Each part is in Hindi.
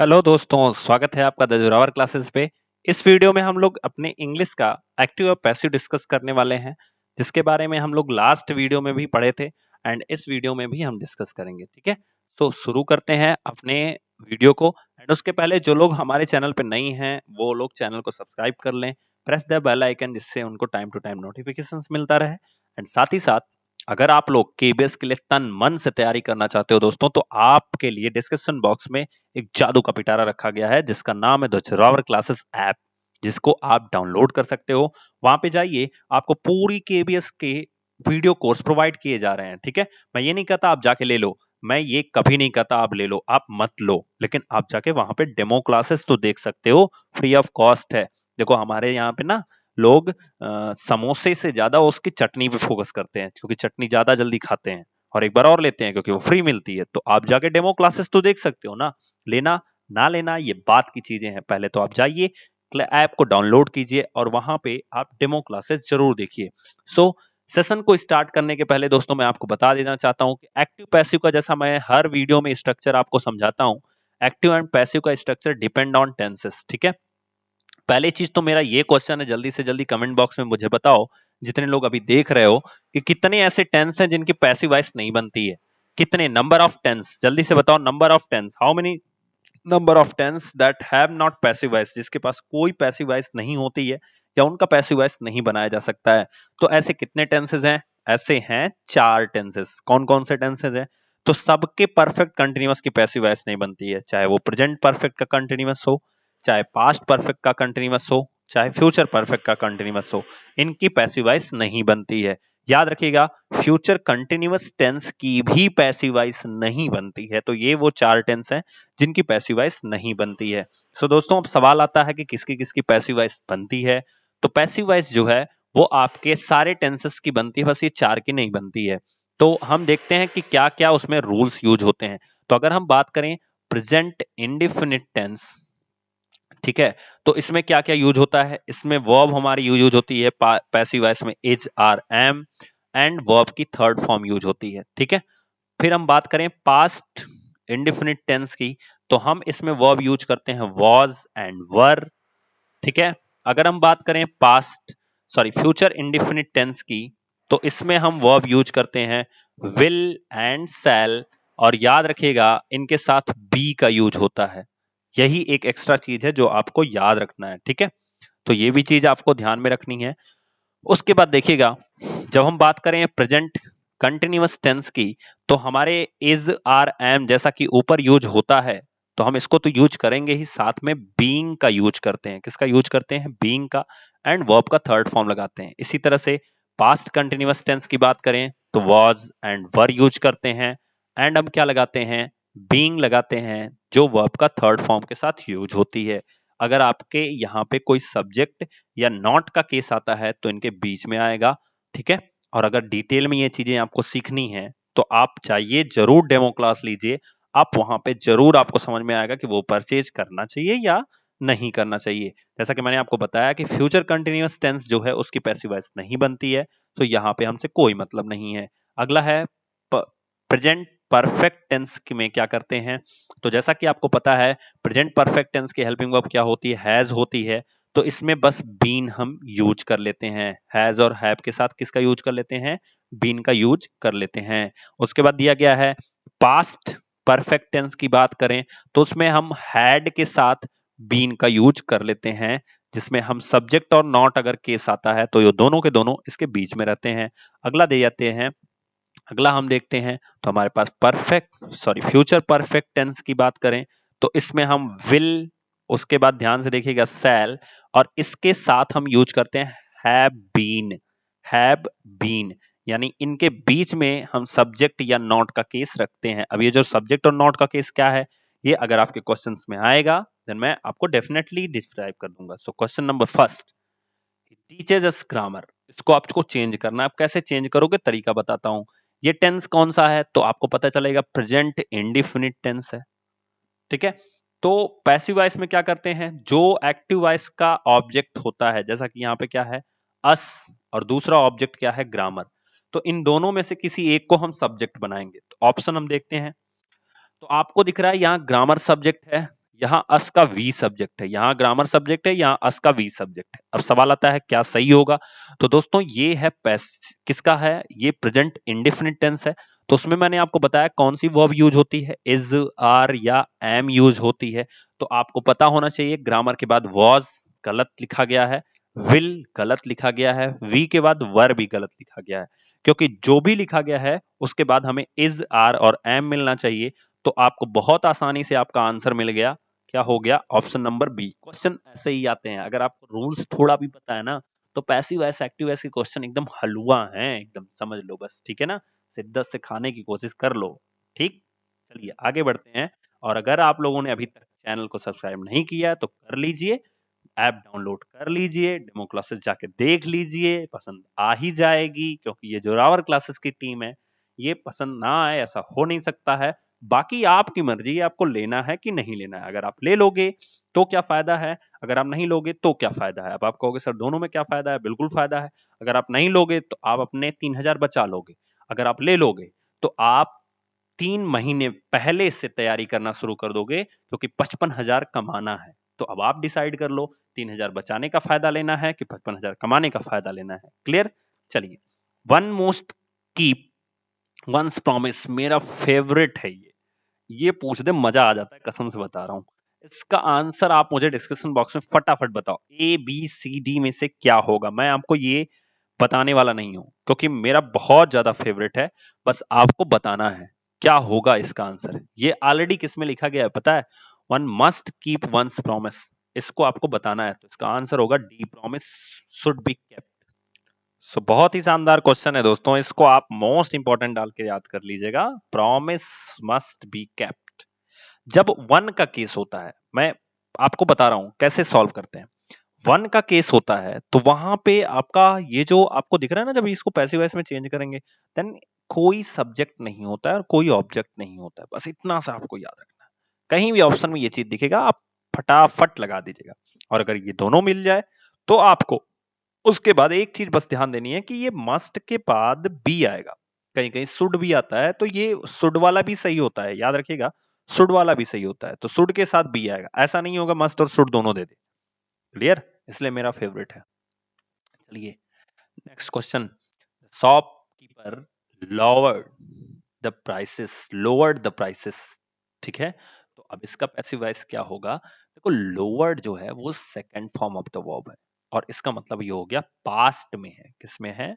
हेलो दोस्तों, स्वागत है आपका द जोरावर क्लासेस पे। इस वीडियो में हम लोग अपने इंग्लिश का एक्टिव और पैसिव डिस्कस करने वाले हैं, जिसके बारे में हम लोग लास्ट वीडियो में भी पढ़े थे एंड इस वीडियो में भी हम डिस्कस करेंगे। ठीक है, तो शुरू करते हैं अपने वीडियो को। एंड उसके पहले जो लोग हमारे चैनल पे नहीं हैं वो लोग चैनल को सब्सक्राइब कर लें, प्रेस द बेल आइकन, जिससे उनको टाइम टू टाइम नोटिफिकेशंस मिलता रहे। एंड साथ ही साथ अगर आप लोग केबीएस के लिए तन मन से तैयारी करना चाहते हो दोस्तों, तो आपके लिए डिस्क्रिप्शन बॉक्स में एक जादू का पिटारा रखा गया है जिसका नाम है द जोरावर क्लासेस ऐप, जिसको आप डाउनलोड कर सकते हो। वहां पे जाइए, आपको पूरी केबीएस के वीडियो कोर्स प्रोवाइड किए जा रहे हैं। ठीक है, मैं ये नहीं कहता आप जाके ले लो, मैं ये कभी नहीं कहता आप ले लो, आप मत लो, लेकिन आप जाके वहां पे डेमो क्लासेस तो देख सकते हो, फ्री ऑफ कॉस्ट है। देखो हमारे यहाँ पे ना लोग समोसे से ज्यादा उसकी चटनी पे फोकस करते हैं, क्योंकि चटनी ज्यादा जल्दी खाते हैं और एक बार और लेते हैं क्योंकि वो फ्री मिलती है। तो आप जाके डेमो क्लासेस तो देख सकते हो ना, लेना ना लेना ये बात की चीजें हैं। पहले तो आप जाइए, ऐप को डाउनलोड कीजिए और वहां पे आप डेमो क्लासेस जरूर देखिए। सो सेशन को स्टार्ट करने के पहले दोस्तों मैं आपको बता देना चाहता हूं कि एक्टिव पैसिव का, जैसा मैं हर वीडियो में स्ट्रक्चर आपको समझाता हूं, एक्टिव एंड पैसिव का स्ट्रक्चर डिपेंड ऑन टेंसेस। ठीक है, पहली चीज तो मेरा ये क्वेश्चन है, जल्दी से जल्दी कमेंट बॉक्स में मुझे बताओ, जितने लोग अभी देख रहे हो, कि कितने ऐसे टेंस हैं जिनकी पैसिव वॉइस नहीं बनती है। कितने नंबर ऑफ टेंस, जल्दी से बताओ, number of tense, how many number of tense that have not passive voice, जिसके पास कोई पैसिव वॉइस नहीं होती है या उनका पैसिव वॉइस नहीं बनाया जा सकता है। तो ऐसे कितने टेंसेस हैं? ऐसे हैं 4 टेंसेस। कौन कौन से टेंसेस हैं? तो सबके परफेक्ट कंटिन्यूअस की पैसिव वॉइस नहीं बनती है, चाहे वो प्रेजेंट परफेक्ट का कंटिन्यूअस हो, चाहे पास्ट परफेक्ट का कंटिन्यूअस हो, चाहे फ्यूचर परफेक्ट का कंटिन्यूअस हो, इनकी पैसिव वॉइस नहीं बनती है। याद रखिएगा, फ्यूचर कंटिन्यूअस टेंस की भी पैसिव वॉइस नहीं बनती है। तो ये वो 4 टेंस हैं जिनकी पैसिव वॉइस नहीं बनती है। सो दोस्तों, अब सवाल आता है कि किसकी किसकी पैसिव वॉइस बनती है। तो पैसिव वॉइस जो है वो आपके सारे टेंसेस की बनती है, बस ये 4 की नहीं बनती है। तो हम देखते हैं कि क्या क्या उसमें रूल्स यूज होते हैं। तो अगर हम बात करें प्रेजेंट इंडिफिनिट टेंस, ठीक है, तो इसमें क्या क्या यूज होता है? इसमें वर्ब हमारी यूज होती है पैसिव वॉइस में, is, are, am, and verb की थर्ड फॉर्म यूज होती है। ठीक है, फिर हम बात करें पास्ट इंडिफिनिट टेंस की, तो हम इसमें वर्ब यूज करते हैं वाज एंड वर। ठीक है, अगर हम बात करें फ्यूचर इंडिफिनिट टेंस की, तो इसमें हम वर्ब यूज करते हैं विल एंड शैल, और याद रखिएगा इनके साथ बी का यूज होता है। यही एक एक्स्ट्रा चीज है जो आपको याद रखना है। ठीक है, तो ये भी चीज आपको ध्यान में रखनी है। उसके बाद देखिएगा, जब हम बात करें प्रेजेंट कंटिन्यूअस टेंस की, तो हमारे इज, आर, एम जैसा कि ऊपर यूज होता है, तो हम इसको तो यूज करेंगे ही, साथ में बीइंग का यूज करते हैं। किसका यूज करते हैं? बीइंग का, एंड वर्ब का थर्ड फॉर्म लगाते हैं। इसी तरह से पास्ट कंटिन्यूअस टेंस की बात करें तो वाज एंड वर यूज करते हैं, एंड हम क्या लगाते हैं? बीइंग लगाते हैं, जो वर्ब का थर्ड फॉर्म के साथ यूज होती है। अगर आपके यहाँ पे कोई सब्जेक्ट या नॉट का केस आता है तो इनके बीच में आएगा। ठीक है, और अगर डिटेल में ये चीजें आपको सीखनी है तो आप चाहिए जरूर डेमो क्लास लीजिए, आप वहां पे जरूर आपको समझ में आएगा कि वो परचेज करना चाहिए या नहीं करना चाहिए। जैसा कि मैंने आपको बताया कि फ्यूचर कंटिन्यूअस टेंस जो है उसकी पैसिव वॉइस नहीं बनती है, तो यहाँ पे हमसे कोई मतलब नहीं है। अगला है प्रेजेंट परफेक्ट टेंस में क्या करते हैं। तो जैसा कि आपको पता है, प्रेजेंट परफेक्ट टेंस की हेल्पिंग वर्ब क्या होती है? हैज होती है। तो इसमें बस बीन हम यूज कर लेते हैं, हैज और हैव के साथ किसका यूज कर लेते हैं? बीन का यूज कर लेते हैं। उसके बाद दिया गया है पास्ट परफेक्ट टेंस की बात करें तो उसमें हम हैड के साथ बीन का यूज कर लेते हैं, जिसमें हम सब्जेक्ट और नॉट अगर केस आता है तो ये दोनों के दोनों इसके बीच में रहते हैं। अगला दे जाते हैं, अगला हम देखते हैं, तो हमारे पास फ्यूचर परफेक्ट टेंस की बात करें तो इसमें हम विल, उसके बाद ध्यान से देखिएगा शैल, और इसके साथ हम यूज करते हैं हैव बीन, यानी इनके बीच में हम सब्जेक्ट या नॉट का केस रखते हैं। अब ये जो सब्जेक्ट और नॉट का केस क्या है, ये अगर आपके क्वेश्चंस में आएगा देन मैं आपको डेफिनेटली डिस्क्राइब कर दूंगा। So question number first, teachers us grammar, इसको आपको चेंज करना है। आप कैसे चेंज करोगे, तरीका बताता हूं। ये टेंस कौन सा है, तो आपको पता चलेगा प्रेजेंट इंडिफिनिट टेंस है। ठीक है, तो पैसिव वॉइस में क्या करते हैं? जो एक्टिव वॉइस का ऑब्जेक्ट होता है, जैसा कि यहाँ पे क्या है? अस, और दूसरा ऑब्जेक्ट क्या है? ग्रामर। तो इन दोनों में से किसी एक को हम सब्जेक्ट बनाएंगे। तो ऑप्शन हम देखते हैं, तो आपको दिख रहा है यहाँ ग्रामर सब्जेक्ट है, यहाँ अस का वी सब्जेक्ट है, यहाँ ग्रामर सब्जेक्ट है, यहाँ अस का वी सब्जेक्ट है। अब सवाल आता है क्या सही होगा? तो दोस्तों ये है किसका है? ये प्रेजेंट इंडेफिनिट टेंस है। तो उसमें मैंने आपको बताया कौन सी वर्ब यूज होती है, इज, आर या एम यूज होती है। तो आपको पता होना चाहिए ग्रामर के बाद वॉज गलत लिखा गया है, विल गलत लिखा गया है, वी के बाद वर भी गलत लिखा गया है, क्योंकि जो भी लिखा गया है उसके बाद हमें इज, आर और एम मिलना चाहिए। तो आपको बहुत आसानी से आपका आंसर मिल गया। क्या हो गया? Option number B. क्वेश्चन ऐसे ही आते हैं, अगर आपको रूल्स थोड़ा भी पता है ना तो पैसिव वॉइस एक्टिव वॉइस के क्वेश्चन एकदम हलवा हैं, एकदम समझ लो बस, ठीक है ना? शिद्दत से खाने की कोशिश कर लो, ठीक? चलिए आगे बढ़ते हैं। और अगर आप लोगों ने अभी तक चैनल को सब्सक्राइब नहीं किया तो कर लीजिए, ऐप डाउनलोड कर लीजिए, डेमो क्लासेस जाके देख लीजिए, पसंद आ ही जाएगी, क्योंकि ये जोरावर क्लासेस की टीम है, ये पसंद ना आए ऐसा हो नहीं सकता है। बाकी आपकी मर्जी, आपको लेना है कि नहीं लेना है। अगर आप ले लोगे तो क्या फायदा है, अगर आप नहीं लोगे तो क्या फायदा है? अब आप कहोगे सर दोनों में क्या फायदा है? बिल्कुल फायदा है। अगर आप नहीं लोगे तो आप अपने 3000 बचा लोगे, अगर आप ले लोगे तो आप 3 महीने पहले से तैयारी करना शुरू कर दोगे, क्योंकि 55,000 कमाना है। तो अब आप डिसाइड कर लो 3000 बचाने का फायदा लेना है कि 55,000 कमाने का फायदा लेना है। क्लियर? चलिए, one most keep one's promise मेरा फेवरेट है। ये पूछ दे मजा आ जाता है, कसम से बता रहा हूं। इसका आंसर आप मुझे डिस्क्रिप्शन बॉक्स में फटाफट बताओ, ए बी सी डी में से क्या होगा। मैं आपको ये बताने वाला नहीं हूं, क्योंकि मेरा बहुत ज्यादा फेवरेट है। बस आपको बताना है क्या होगा इसका आंसर। ये ऑलरेडी किस में लिखा गया है पता है? One must keep one's promise. इसको आपको बताना है, तो इसका आंसर होगा D, promise should be kept. So बहुत ही शानदार क्वेश्चन है दोस्तों, इसको आप मोस्ट इंपॉर्टेंट डाल के याद कर लीजिएगा। Promise must be kept. जब वन का केस होता है, मैं आपको बता रहा हूं कैसे सॉल्व करते हैं। वन का केस होता है तो वहां पे आपका ये जो आपको दिख रहा है ना, जब इसको पैसिव वॉइस में चेंज करेंगे देन कोई सब्जेक्ट नहीं होता है और कोई ऑब्जेक्ट नहीं होता है। बस इतना सा आपको याद रखना है। कहीं भी ऑप्शन में ये चीज दिखेगा आप फटाफट लगा दीजिएगा। और अगर ये दोनों मिल जाए तो आपको उसके बाद एक चीज बस ध्यान देनी है कि ये मस्ट के बाद बी आएगा। कहीं कहीं शुड भी आता है, तो ये शुड वाला भी सही होता है, याद रखिएगा। शुड वाला भी सही होता है, तो शुड के साथ बी आएगा। ऐसा नहीं होगा मस्ट और शुड दोनों दे दे। क्लियर? इसलिए मेरा फेवरेट है। चलिए next question. Shopkeeper lowered the prices, lowered the prices, ठीक है? तो अब इसका पैसिव वॉइस क्या होगा? देखो लोवर्ड जो है वो second form of the verb है, और इसका मतलब ये हो गया पास्ट में है। किसमें है?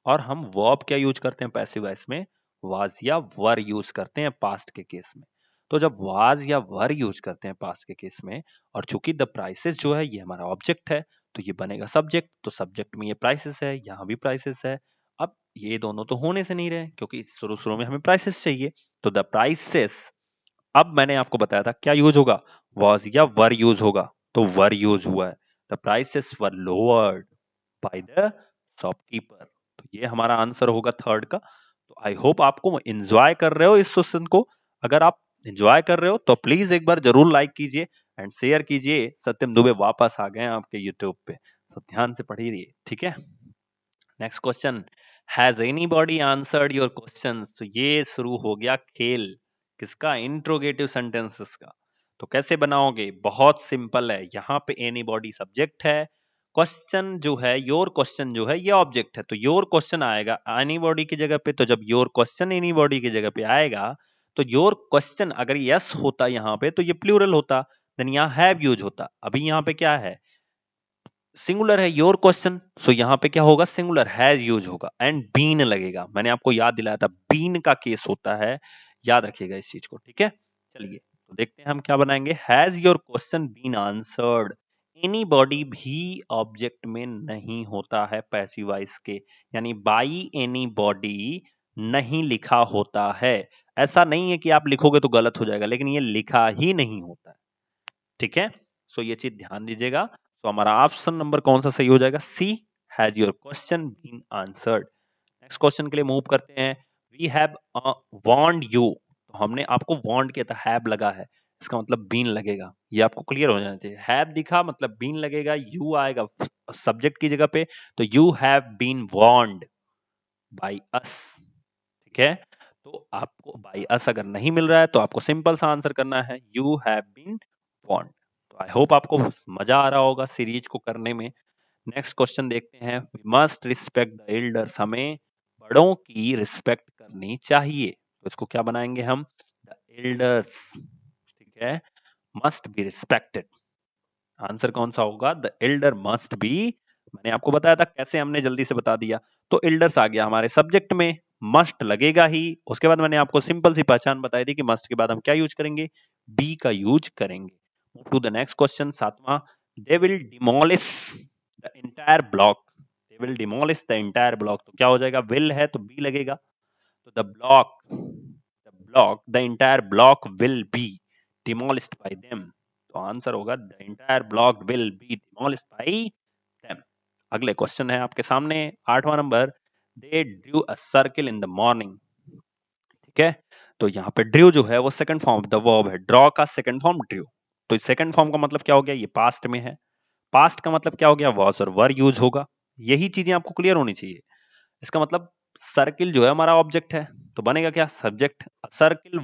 और हम वर्ब क्या यूज करते हैं पैसिव वॉइस में? वाज या वर यूज करते हैं पास्ट के केस में। तो जब वाज या वर यूज करते हैं पास्ट के केस में, और चूंकि द प्राइसेस जो है ये हमारा ऑब्जेक्ट है, तो ये बनेगा सब्जेक्ट। तो सब्जेक्ट में ये प्राइसेस है, यहाँ भी प्राइसेस है। अब ये दोनों तो होने से नहीं रहे, क्योंकि शुरू शुरू में हमें प्राइसेस चाहिए। तो द प्राइसेस, अब मैंने आपको बताया था क्या यूज होगा? वॉज या वर यूज होगा, तो वर यूज हुआ है। The prices were lowered by the shopkeeper. तो ये हमारा आंसर होगा थर्ड का। तो आई होप आपको एंजॉय कर रहे हो इस क्वेश्चन को। अगर आप एंजॉय कर रहे हो तो प्लीज एक बार जरूर लाइक कीजिए एंड शेयर कीजिए। सत्यम दुबे वापस आ गए हैं आपके यूट्यूब पे, तो ध्यान से पढ़िए, ठीक है? Next question, has anybody answered your question? तो ये शुरू हो गया खेल किसका? इंट्रोगेटिव सेंटेंसेस का। तो कैसे बनाओगे? बहुत सिंपल है। यहाँ पे एनीबॉडी सब्जेक्ट है, क्वेश्चन जो है योर क्वेश्चन जो है ये ऑब्जेक्ट है, तो योर क्वेश्चन आएगा एनीबॉडी की जगह पे। तो जब योर क्वेश्चन एनीबॉडी की जगह पे आएगा तो योर क्वेश्चन अगर यस होता यहाँ पे तो ये प्लूरल होता, देन यहाँ हैव यूज होता। अभी यहाँ पे क्या है? सिंगुलर है योर क्वेश्चन, सो यहाँ पे क्या होगा? सिंगुलर हैज यूज होगा एंड बीन लगेगा। मैंने आपको याद दिलाया था बीन का केस होता है, याद रखिएगा इस चीज को, ठीक है? चलिए तो देखते हैं हम क्या बनाएंगे। Has your question been answered, anybody भी ऑब्जेक्ट में नहीं होता है पैसिव वॉइस के, यानी बाई एनीबॉडी नहीं लिखा होता है। ऐसा नहीं है कि आप लिखोगे तो गलत हो जाएगा, लेकिन ये लिखा ही नहीं होता है, ठीक है? सो ये चीज ध्यान दीजिएगा। तो हमारा ऑप्शन नंबर कौन सा सही हो जाएगा? C, has your question been answered. Next question के लिए मूव करते हैं। वी हैव वार्नड यू, तो हमने आपको वार्न किया था, हैव लगा है, इसका मतलब बीन लगेगा। ये आपको क्लियर हो जाना चाहिए। हैव दिखा मतलब बीन लगेगा, यू आएगा सब्जेक्ट की जगह पे, तो you have been warned by us, ठीक है? तो आपको बाय अस अगर नहीं मिल रहा है तो आपको सिंपल सा आंसर करना है, यू हैव बीन फॉन्ट। तो आई होप आपको मजा आ रहा होगा सीरीज को करने में। नेक्स्ट क्वेश्चन देखते हैं। We must respect the elders, हमें बड़ों की रिस्पेक्ट करनी चाहिए। तो इसको क्या बनाएंगे हम? द एल्डर्स, ठीक है, मस्ट बी रिस्पेक्टेड। आंसर कौन सा होगा? The Elder must be. मैंने आपको बताया था कैसे, हमने जल्दी से बता दिया। तो एल्डर्स आ गया हमारे सब्जेक्ट में, मस्ट लगेगा ही। उसके बाद मैंने आपको सिंपल सी पहचान बताई थी कि मस्ट के बाद हम क्या यूज करेंगे? बी का यूज करेंगे। Move to the next question, सातवां। They will demolish the entire block. They will demolish the entire block, तो क्या हो जाएगा? विल है तो बी लगेगा। तो the entire block will be demolished by them. तो आंसर होगा the entire block will be demolished by them. अगले क्वेश्चन है आपके सामने, 8वां नंबर। They drew a circle in the morning. ठीक है, तो यहाँ पे ड्रू जो है वो second form of the verb है। ड्रॉ का सेकंड फॉर्म ड्रू। तो सेकंड फॉर्म का मतलब क्या हो गया? ये पास्ट में है। पास्ट का मतलब क्या हो गया? वॉज और वर यूज होगा। यही चीजें आपको क्लियर होनी चाहिए। इसका मतलब सर्किल जो है हमारा ऑब्जेक्ट है, तो बनेगा क्या? Subject. A circle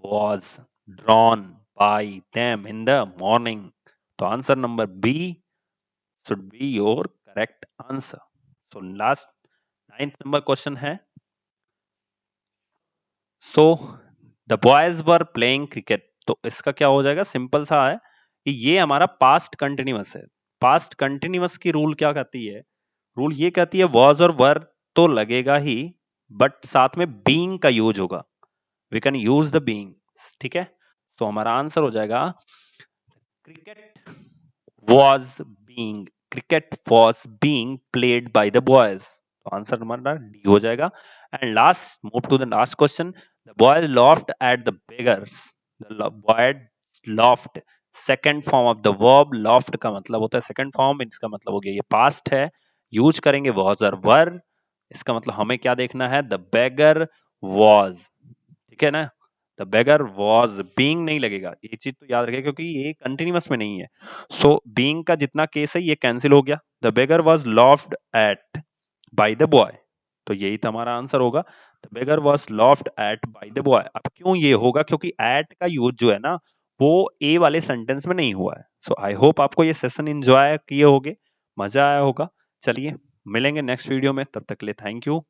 was drawn by them in the morning. तो answer number B should be your correct answer. So last 9th number question है। So the boys were playing cricket। तो इसका क्या हो जाएगा? सिंपल सा है कि ये हमारा पास्ट कंटिन्यूअस है। पास्ट कंटिन्यूअस की रूल क्या कहती है? रूल ये कहती है was और were तो लगेगा ही, बट साथ में being का यूज होगा। We can use the being, ठीक है। तो हमारा आंसर हो जाएगा cricket was being played by the boys। तो आंसर हमारा डी हो जाएगा। And last, move to the last question. The boy laughed at the beggars। The boy laughed, second form of the verb. laughed का मतलब होता है सेकंड फॉर्म, इसका मतलब हो गया ये पास्ट है। यूज करेंगे was और were। इसका मतलब हमें क्या देखना है? द beggar was, ठीक है ना। द बेगर वॉज, बीइंग नहीं लगेगा, ये चीज तो याद रखिए क्योंकि ये कंटिन्यूअस में नहीं है। सो बीइंग का जितना केस है ये कैंसिल हो गया। The beggar was laughed at by the boy. तो यही तो हमारा आंसर होगा। The beggar was laughed at by the boy. अब क्यों ये होगा? क्योंकि एट का यूज जो है ना वो ए वाले सेंटेंस में नहीं हुआ है। सो आई होप आपको ये सेशन एंजॉय किए होगे, मजा आया होगा। चलिए मिलेंगे नेक्स्ट वीडियो में, तब तक के लिए थैंक यू।